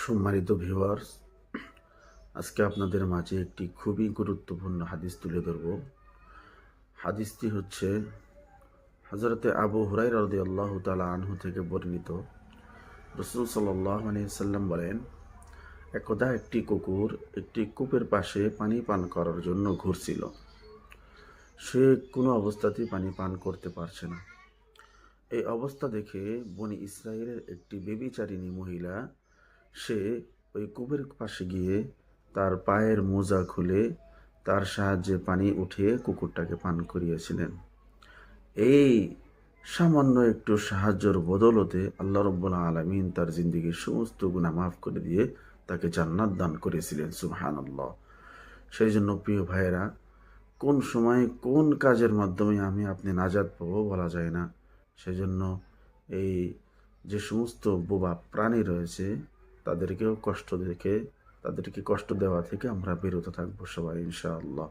সম্মানিত ভিউয়ার্স, আজকে আপনাদের মাঝে একটি খুবই গুরুত্বপূর্ণ হাদিস তুলে ধরব। হাদিসটি হচ্ছে হযরতে আবু হুরায়রা রাদিয়াল্লাহু তাআলা আনহু থেকে বর্ণিত। রাসূল সাল্লাল্লাহু আলাইহি সাল্লাম বলেন, একদা একটি কুকুর একটি কূপের পাশে পানি পান করার জন্য ঘুরছিল। সে কোনো অবস্থাতেই পানি পান করতে পারছে না। এই অবস্থা দেখে বনি ইসরায়েলের একটি ব্যভিচারিণী মহিলা সে ওই কূপের পাশে গিয়ে তার পায়ের মোজা খুলে তার সাহায্যে পানি উঠিয়ে কুকুরটাকে পান করিয়েছিলেন। এই সামান্য একটু সাহায্যের বদৌলতে আল্লাহ রাব্বুল আলামিন তার জিন্দেগীর সমস্ত গুনাহ মাফ করে দিয়ে তাকে জান্নাত দান করেছিলেন। সুবহানাল্লাহ। সেই জন্য প্রিয় ভাইয়েরা, কোন সময় কোন কাজের মাধ্যমে আপনি নাজাত পাবো বলা যায় না। সেজন্য এই যে সমস্ত বোবা প্রাণী রয়েছে তাদেরকে কষ্ট দেওয়া থেকে আমরা বিরত থাকবো সবাই ইনশাআল্লাহ।